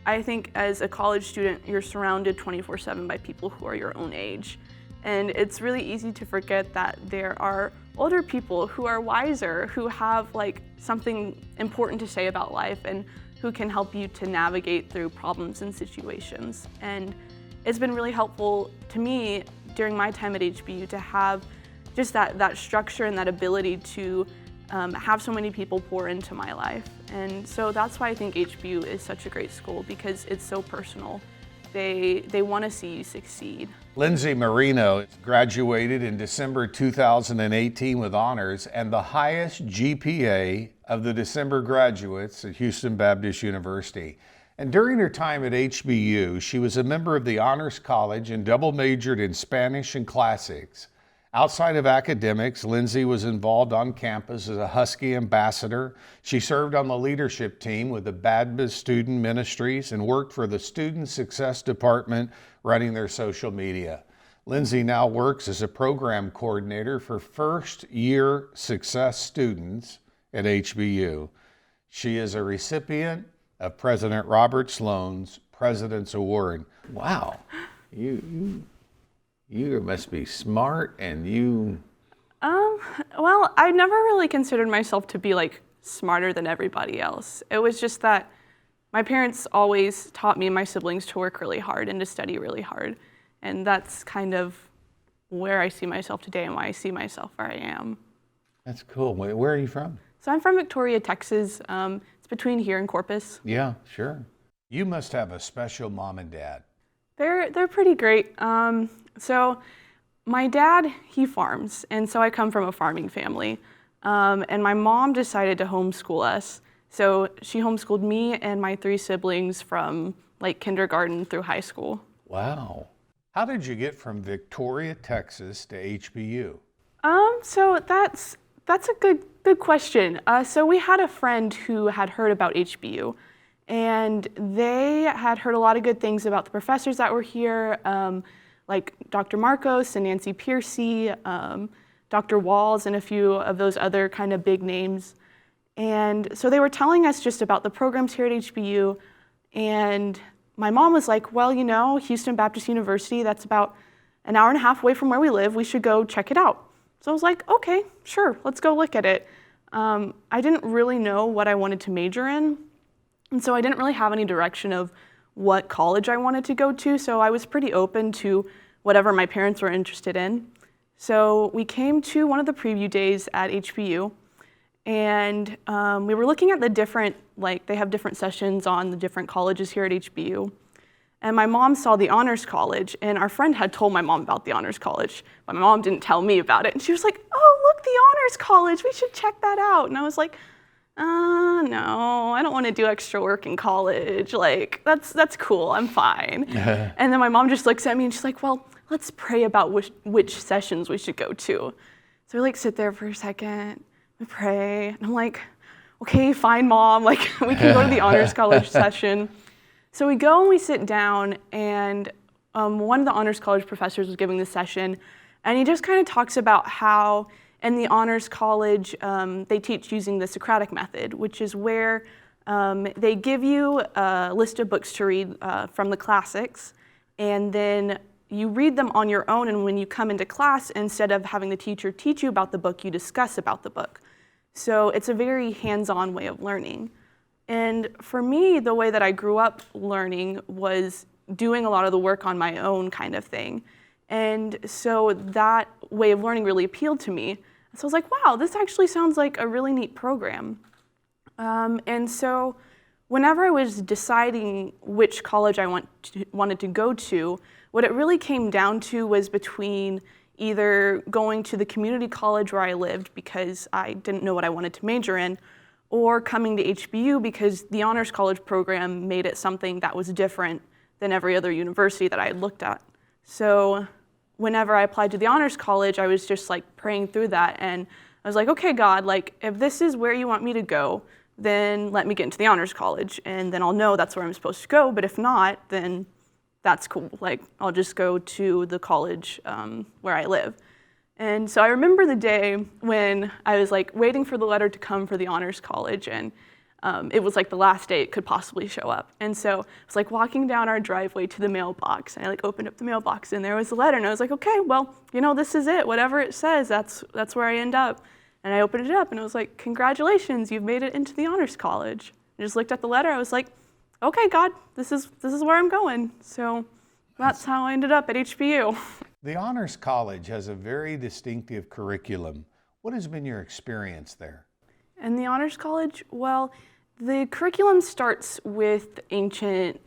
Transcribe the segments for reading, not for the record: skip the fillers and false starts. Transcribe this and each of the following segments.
I think as a college student, you're surrounded 24/7 by people who are your own age. And it's really easy to forget that there are older people who are wiser, who have like something important to say about life and who can help you to navigate through problems and situations. And it's been really helpful to me during my time at HBU to have just that structure and that ability to have so many people pour into my life. And so that's why I think HBU is such a great school, because it's so personal. They want to see you succeed. Lindsey Moreno graduated in December 2018 with honors and the highest GPA of the December graduates at Houston Baptist University. And during her time at HBU, she was a member of the Honors College and double majored in Spanish and Classics. Outside of academics, Lindsey was involved on campus as a Husky ambassador. She served on the leadership team with the Baptist Student Ministries and worked for the Student Success Department running their social media. Lindsey now works as a program coordinator for first-year success students at HBU. She is a recipient of President Robert Sloan's President's Award. Wow, you must be smart, and you... Well, I never really considered myself to be like smarter than everybody else. It was just that my parents always taught me and my siblings to work really hard and to study really hard. And that's kind of where I see myself today and why I see myself where I am. That's cool. Where are you from? So I'm from Victoria, Texas. It's between here and Corpus. Yeah, sure. You must have a special mom and dad. They're pretty great. So my dad, he farms, and so I come from a farming family. And my mom decided to homeschool us. So she homeschooled me and my 3 siblings from like kindergarten through high school. Wow. How did you get from Victoria, Texas to HBU? So that's a good question. So we had a friend who had heard about HBU, and they had heard a lot of good things about the professors that were here, like Dr. Marcos and Nancy Piercy, Dr. Walls, and a few of those other kind of big names. And so they were telling us just about the programs here at HBU, and my mom was like, well, you know, Houston Baptist University, that's about an hour and a half away from where we live. We should go check it out. So I was like, okay, sure, let's go look at it. I didn't really know what I wanted to major in, and so I didn't really have any direction of what college I wanted to go to, so I was pretty open to whatever my parents were interested in. So we came to one of the preview days at HBU, and we were looking at the different, like they have different sessions on the different colleges here at HBU. And my mom saw the Honors College, and our friend had told my mom about the Honors College, but my mom didn't tell me about it. And she was like, oh, look, the Honors College, we should check that out. And I was like, no, I don't want to do extra work in college. Like, that's cool, I'm fine. And then my mom just looks at me and she's like, well, let's pray about which sessions we should go to. So we like sit there for a second, we pray, and I'm like, okay, fine, Mom, like we can go to the Honors College session. So we go and we sit down, and one of the Honors College professors was giving the session, and he just kind of talks about how in the Honors College they teach using the Socratic method, which is where they give you a list of books to read from the classics, and then you read them on your own, and when you come into class, instead of having the teacher teach you about the book, you discuss about the book. So it's a very hands-on way of learning. And for me, the way that I grew up learning was doing a lot of the work on my own kind of thing. And so that way of learning really appealed to me. So I was like, wow, this actually sounds like a really neat program. And so whenever I was deciding which college I wanted to go to, what it really came down to was between either going to the community college where I lived because I didn't know what I wanted to major in, or coming to HBU because the Honors College program made it something that was different than every other university that I had looked at. So whenever I applied to the Honors College, I was just like praying through that, and I was like, okay, God, like if this is where you want me to go, then let me get into the Honors College, and then I'll know that's where I'm supposed to go, but if not, then that's cool. Like, I'll just go to the college where I live. And so I remember the day when I was like waiting for the letter to come for the Honors College, and it was like the last day it could possibly show up. And so it was like walking down our driveway to the mailbox, and I like opened up the mailbox and there was a letter, and I was like, okay, well, this is it. Whatever it says, that's where I end up. And I opened it up and it was like, congratulations, you've made it into the Honors College. I just looked at the letter, I was like, okay, God, this is where I'm going. So that's how I ended up at HBU. The Honors College has a very distinctive curriculum. What has been your experience there? And the Honors College, well, the curriculum starts with ancient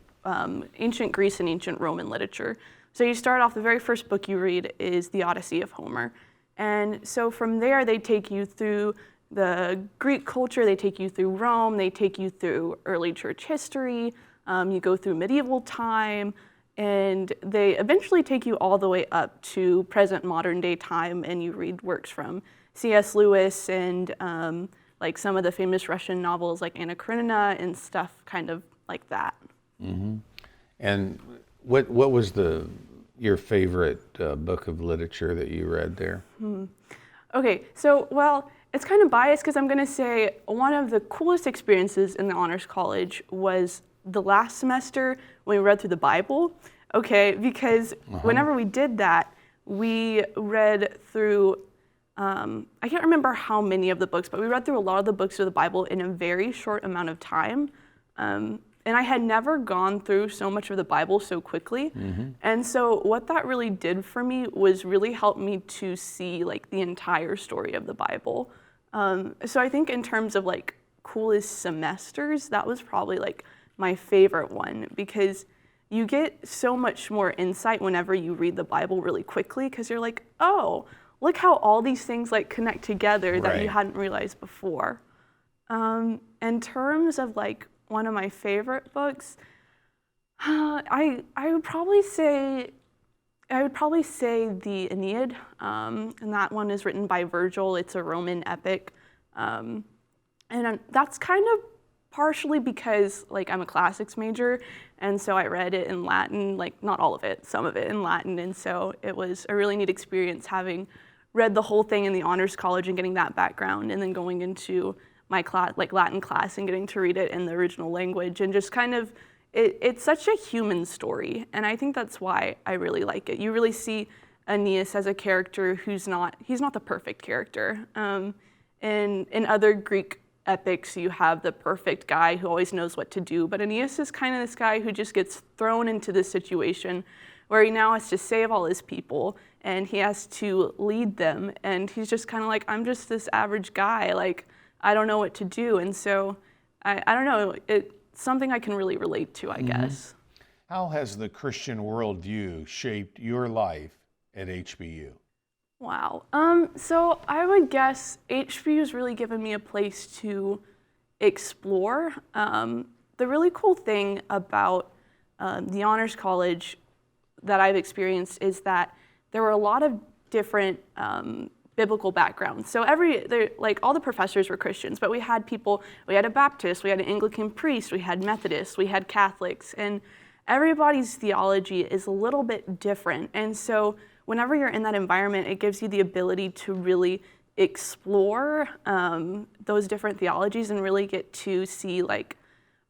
Greece and ancient Roman literature. So you start off, the very first book you read is the Odyssey of Homer. And so from there, they take you through the Greek culture, they take you through Rome, they take you through early church history, you go through medieval time, and they eventually take you all the way up to present modern day time, and you read works from C.S. Lewis and like some of the famous Russian novels like Anna Karenina and stuff kind of like that. Mm-hmm. And what was your favorite book of literature that you read there? Okay, so well, it's kind of biased because I'm going to say one of the coolest experiences in the Honors College was the last semester when we read through the Bible. Okay, because whenever we did that, we read through I can't remember how many of the books, but we read through a lot of the books of the Bible in a very short amount of time. And I had never gone through so much of the Bible so quickly. And so what that really did for me was really help me to see like the entire story of the Bible. So I think in terms of like coolest semesters, that was probably like my favorite one, because you get so much more insight whenever you read the Bible really quickly, because you're like, oh, look how all these things like connect together that you hadn't realized before. In terms of like one of my favorite books, I would probably say the Aeneid, and that one is written by Virgil. It's a Roman epic, and that's kind of partially because like I'm a classics major, and so I read it in Latin, like not all of it, some of it in Latin, and so it was a really neat experience having read the whole thing in the Honors College and getting that background, and then going into my class, like Latin class, and getting to read it in the original language, and just kind of, it's such a human story, and I think that's why I really like it. You really see Aeneas as a character he's not the perfect character. In other Greek epics, you have the perfect guy who always knows what to do, but Aeneas is kind of this guy who just gets thrown into this situation where he now has to save all his people, and he has to lead them, and he's just kind of like, I'm just this average guy, like, I don't know what to do, and so, I don't know, it's something I can really relate to, I guess. How has the Christian worldview shaped your life at HBU? Wow, so I would guess HBU has really given me a place to explore. The really cool thing about the Honors College that I've experienced is that there were a lot of different biblical backgrounds. So like all the professors were Christians, but we had a Baptist, we had an Anglican priest, we had Methodists, we had Catholics, and everybody's theology is a little bit different. And so whenever you're in that environment, it gives you the ability to really explore those different theologies and really get to see like,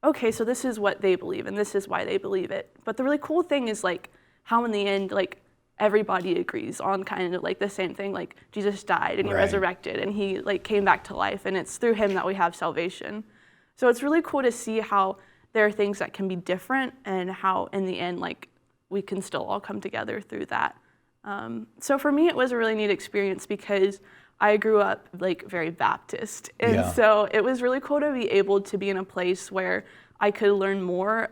okay, so this is what they believe and this is why they believe it. But the really cool thing is like how in the end, like everybody agrees on kind of like the same thing, like Jesus died and he resurrected and he like came back to life, and it's through him that we have salvation. So it's really cool to see how there are things that can be different and how in the end, like we can still all come together through that. So for me, it was a really neat experience because I grew up like very Baptist. And so it was really cool to be able to be in a place where I could learn more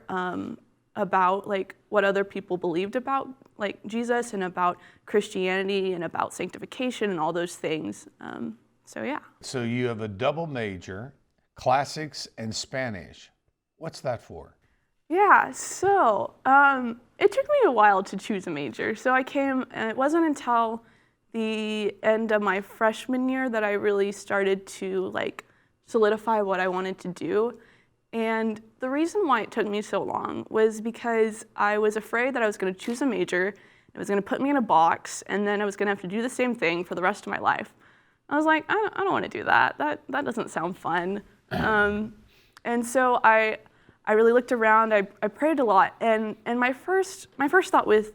about like what other people believed about like Jesus and about Christianity and about sanctification and all those things. So yeah. So you have a double major, classics and Spanish. What's that for? Yeah, so it took me a while to choose a major. So and it wasn't until the end of my freshman year that I really started to like solidify what I wanted to do. And the reason why it took me so long was because I was afraid that I was going to choose a major, it was going to put me in a box, and then I was going to have to do the same thing for the rest of my life. I was like, I don't want to do that. That doesn't sound fun. And so I really looked around. I prayed a lot, and my first thought with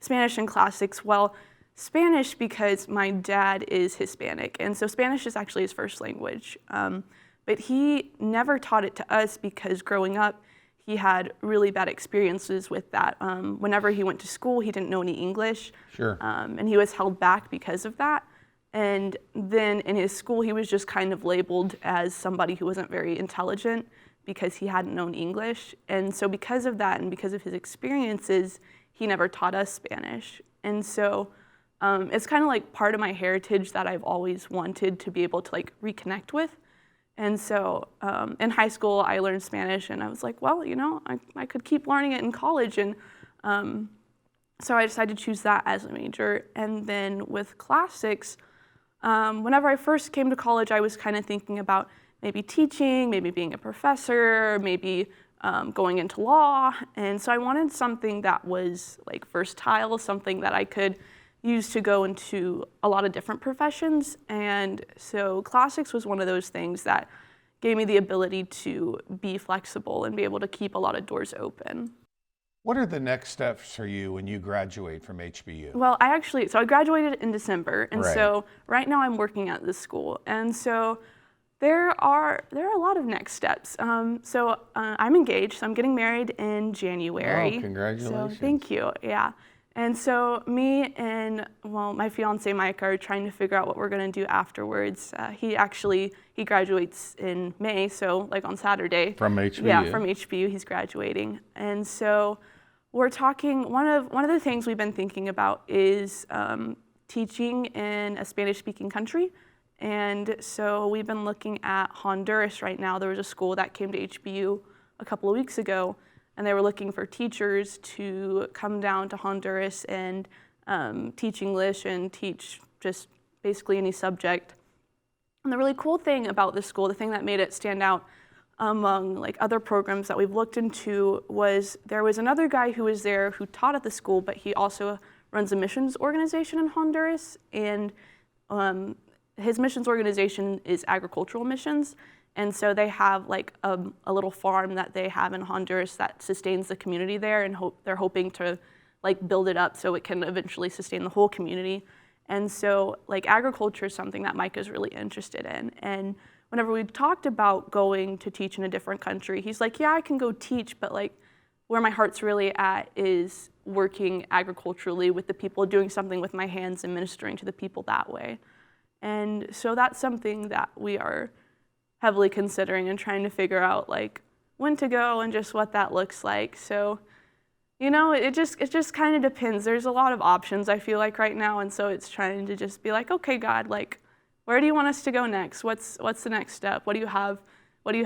Spanish and classics, well, Spanish because my dad is Hispanic, and so Spanish is actually his first language. But he never taught it to us because growing up, he had really bad experiences with that. Whenever he went to school, he didn't know any English. Sure. And he was held back because of that. And then in his school, he was just kind of labeled as somebody who wasn't very intelligent because he hadn't known English. And so because of that and because of his experiences, he never taught us Spanish. And so it's kind of like part of my heritage that I've always wanted to be able to like reconnect with. And so in high school, I learned Spanish, and I was like, well, I could keep learning it in college. And so I decided to choose that as a major. And then with classics, whenever I first came to college, I was kind of thinking about maybe teaching, maybe being a professor, maybe going into law. And so I wanted something that was like versatile, something that I could use to go into a lot of different professions. And so classics was one of those things that gave me the ability to be flexible and be able to keep a lot of doors open. What are the next steps for you when you graduate from HBU? Well, I graduated in December, and Right. so right now I'm working at this school. And so there are a lot of next steps. I'm engaged, so I'm getting married in January. Oh, congratulations. So thank you, yeah. And so me and, my fiance Mike are trying to figure out what we're gonna do afterwards. He graduates in May, so like on Saturday. From HBU? Yeah, from HBU, he's graduating. And so we're talking, one of the things we've been thinking about is teaching in a Spanish-speaking country. And so we've been looking at Honduras right now. There was a school that came to HBU a couple of weeks ago, and they were looking for teachers to come down to Honduras and teach English and teach just basically any subject. And the really cool thing about this school, the thing that made it stand out among like other programs that we've looked into, was there was another guy who was there who taught at the school, but he also runs a missions organization in Honduras, and his missions organization is agricultural missions. And so they have like a little farm that they have in Honduras that sustains the community there, and they're hoping to like build it up so it can eventually sustain the whole community. And so like agriculture is something that Mike is really interested in. And whenever we talked about going to teach in a different country, he's like, yeah, I can go teach, but like where my heart's really at is working agriculturally with the people, doing something with my hands and ministering to the people that way. And so that's something that we are heavily considering and trying to figure out like when to go and just what that looks like. So, it just kind of depends. There's a lot of options I feel like right now, and so it's trying to just be like, okay, God, like, where do you want us to go next? What's the next step? What do you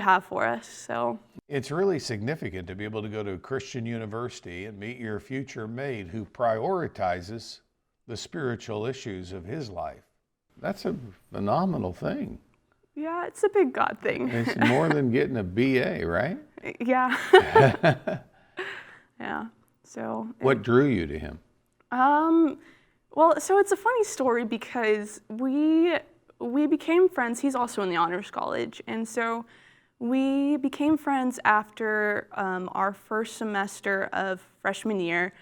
have for us? So it's really significant to be able to go to a Christian university and meet your future mate who prioritizes the spiritual issues of his life. That's a phenomenal thing. Yeah, it's a big God thing. It's more than getting a BA, right? Yeah. Yeah. So. What drew you to him? Well, so it's a funny story because we became friends. He's also in the Honors College, and so we became friends after our first semester of freshman year.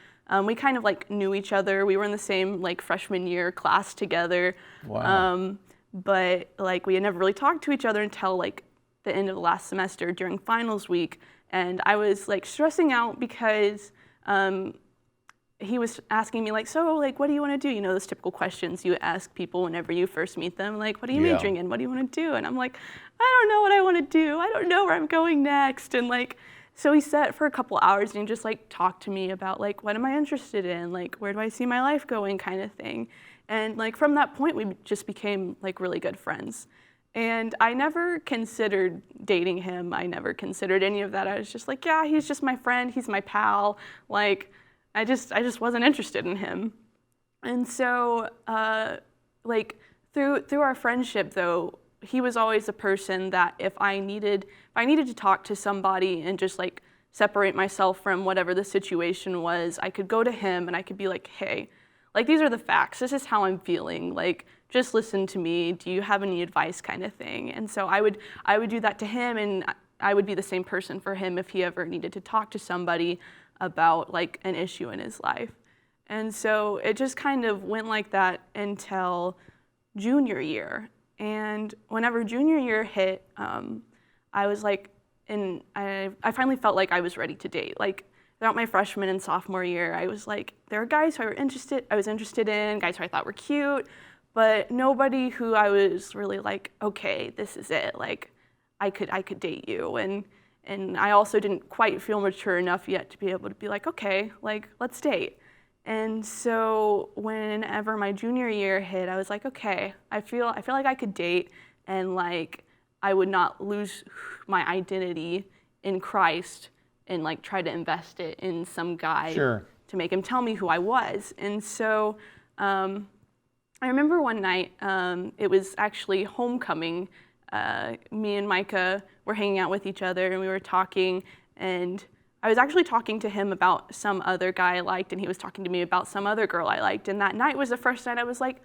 We kind of like knew each other. We were in the same like freshman year class together. Wow. But like we had never really talked to each other until like the end of the last semester during finals week. And I was like stressing out because he was asking me like, so like, what do you want to do? Those typical questions you ask people whenever you first meet them, like, what are you majoring in? What do you want to do? And I'm like, I don't know what I want to do. I don't know where I'm going next. And like, so he sat for a couple hours and he just like talked to me about like, what am I interested in? Like, where do I see my life going kind of thing. And like from that point, we just became like really good friends. And I never considered dating him. I never considered any of that. I was just like, yeah, he's just my friend. He's my pal. Like, I just wasn't interested in him. And so, like through our friendship, though, he was always a person that if I needed to talk to somebody and just like separate myself from whatever the situation was, I could go to him and I could be like, hey, Like, these are the facts. This is how I'm feeling. Like, just listen to me. Do you have any advice, kind of thing? And so I would do that to him, and I would be the same person for him if he ever needed to talk to somebody about like an issue in his life. And so it just kind of went like that until junior year. And whenever junior year hit, I was like, I finally felt like I was ready to date. Like, throughout my freshman and sophomore year, I was like, there were guys who I was interested in, guys who I thought were cute, but nobody who I was really like, okay, this is it. Like, I could date you. And I also didn't quite feel mature enough yet to be able to be like, okay, like, let's date. And so whenever my junior year hit, I was like, okay, I feel like I could date, and like I would not lose my identity in Christ and like try to invest it in some guy Sure. to make him tell me who I was. And so I remember one night, it was actually homecoming. Me and Micah were hanging out with each other, and we were talking, and I was actually talking to him about some other guy I liked, and he was talking to me about some other girl I liked. And that night was the first night I was like,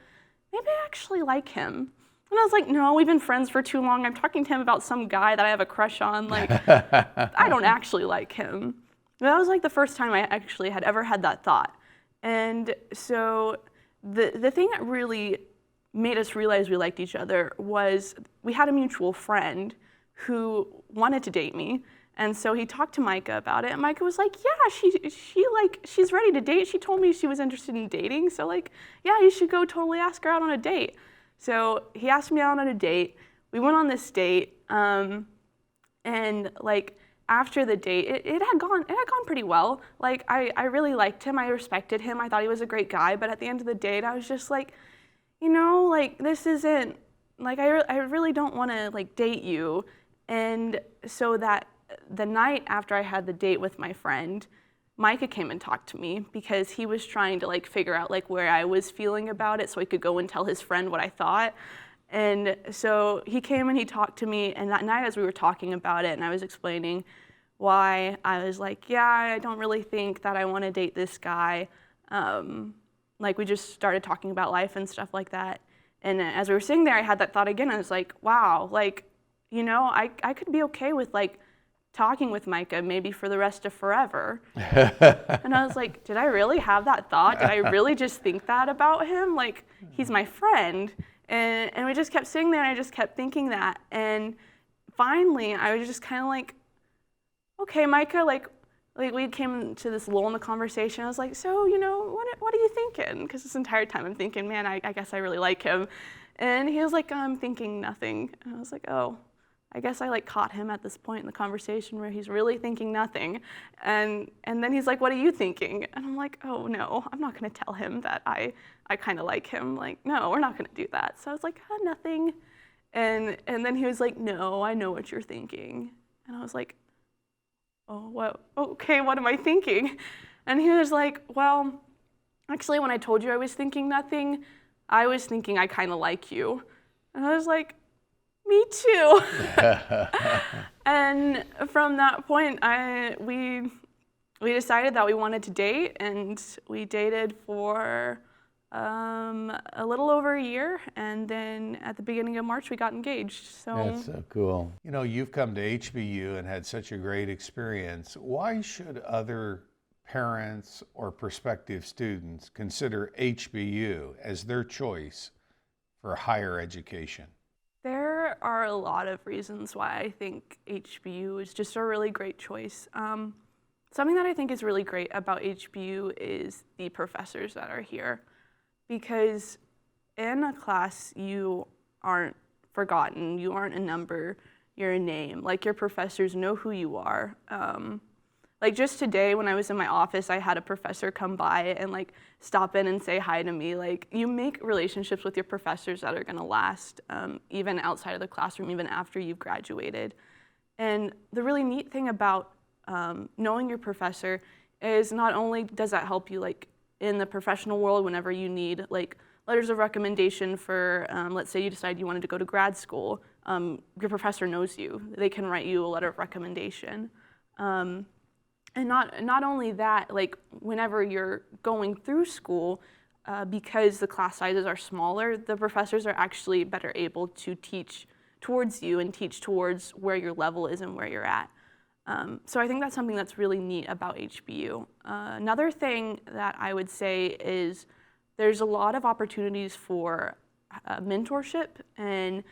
maybe I actually like him. And I was like, no, we've been friends for too long. I'm talking to him about some guy that I have a crush on. Like, I don't actually like him. And that was like the first time I actually had ever had that thought. And so the thing that really made us realize we liked each other was we had a mutual friend who wanted to date me. And so he talked to Micah about it, and Micah was like, yeah, she's ready to date. She told me she was interested in dating, so like, yeah, you should go totally ask her out on a date. So he asked me out on a date. We went on this date, and like after the date, it had gone pretty well. Like I really liked him. I respected him. I thought he was a great guy. But at the end of the date, I was just like, you know, like this isn't like I really don't want to like date you. And so that the night after I had the date with my friend, Micah came and talked to me because he was trying to like figure out like where I was feeling about it so he could go and tell his friend what I thought. And so he came and he talked to me, and that night as we were talking about it and I was explaining why, I was like, yeah, I don't really think that I want to date this guy. Like we just started talking about life and stuff like that. And as we were sitting there, I had that thought again. I was like, wow, like, you know, I could be okay with like talking with Micah maybe for the rest of forever. And I was like, did I really have that thought? Did I really just think that about him? Like, he's my friend. And we just kept sitting there, and I just kept thinking that. And finally, I was just kind of like, okay, Micah, like we came to this lull in the conversation. I was like, so, you know, what are you thinking? Because this entire time I'm thinking, man, I guess I really like him. And he was like, I'm thinking nothing. And I was like, oh. I guess I like caught him at this point in the conversation where he's really thinking nothing. And then he's like, what are you thinking? And I'm like, oh no, I'm not gonna tell him that I kind of like him. Like, no, we're not gonna do that. So I was like, nothing. And then he was like, no, I know what you're thinking. And I was like, oh, what? Okay, what am I thinking? And he was like, well, actually when I told you I was thinking nothing, I was thinking I kind of like you. And I was like, me too. And from that point, we decided that we wanted to date, and we dated for a little over a year, and then at the beginning of March, we got engaged. So That's so cool. You know, you've come to HBU and had such a great experience. Why should other parents or prospective students consider HBU as their choice for higher education? there are a lot of reasons why I think HBU is just a really great choice. Something that I think is really great about HBU is the professors that are here, because in a class you aren't forgotten, you aren't a number, you're a name. Like, your professors know who you are. Like, just today when I was in my office, I had a professor come by and like stop in and say hi to me. Like, you make relationships with your professors that are gonna last even outside of the classroom, even after you've graduated. And the really neat thing about knowing your professor is not only does that help you like in the professional world whenever you need like letters of recommendation for, let's say you decide you wanted to go to grad school, your professor knows you. They can write you a letter of recommendation. And not only that, like whenever you're going through school, because the class sizes are smaller, the professors are actually better able to teach towards you and teach towards where your level is and where you're at. So I think that's something that's really neat about HBU. Another thing that I would say is there's a lot of opportunities for mentorship, and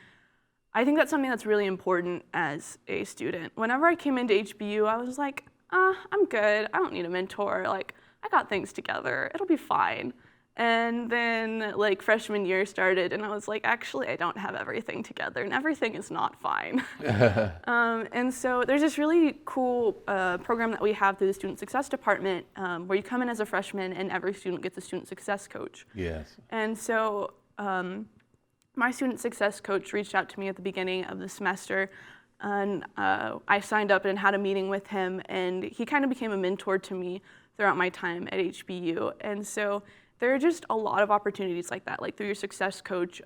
I think that's something that's really important as a student. Whenever I came into HBU, I was like, I'm good, I don't need a mentor, like, I got things together, it'll be fine. And then like freshman year started and I was like, actually, I don't have everything together and everything is not fine. And so there's this really cool program that we have through the Student Success Department where you come in as a freshman and every student gets a student success coach. Yes. And so my student success coach reached out to me at the beginning of the semester, and I signed up and had a meeting with him, and he kind of became a mentor to me throughout my time at HBU. And so there are just a lot of opportunities like that, like through your success coach,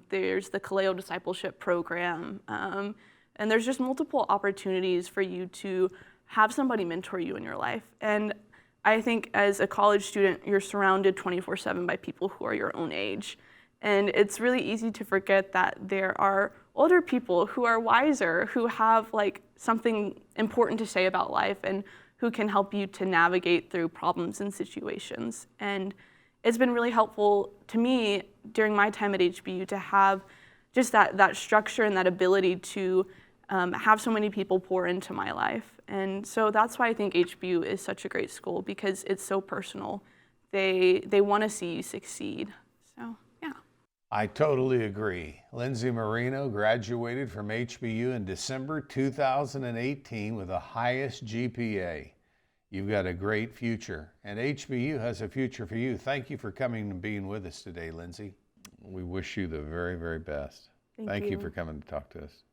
there's the Kaleo Discipleship Program, and there's just multiple opportunities for you to have somebody mentor you in your life. And I think as a college student, you're surrounded 24/7 by people who are your own age. And it's really easy to forget that there are older people who are wiser, who have like something important to say about life and who can help you to navigate through problems and situations. And it's been really helpful to me during my time at HBU to have just that structure and that ability to have so many people pour into my life. And so that's why I think HBU is such a great school, because it's so personal. They want to see you succeed. So, yeah. I totally agree. Lindsey Moreno graduated from HBU in December 2018 with the highest GPA. You've got a great future, and HBU has a future for you. Thank you for coming and being with us today, Lindsey. We wish you the very, very best. Thank Thank you you for coming to talk to us.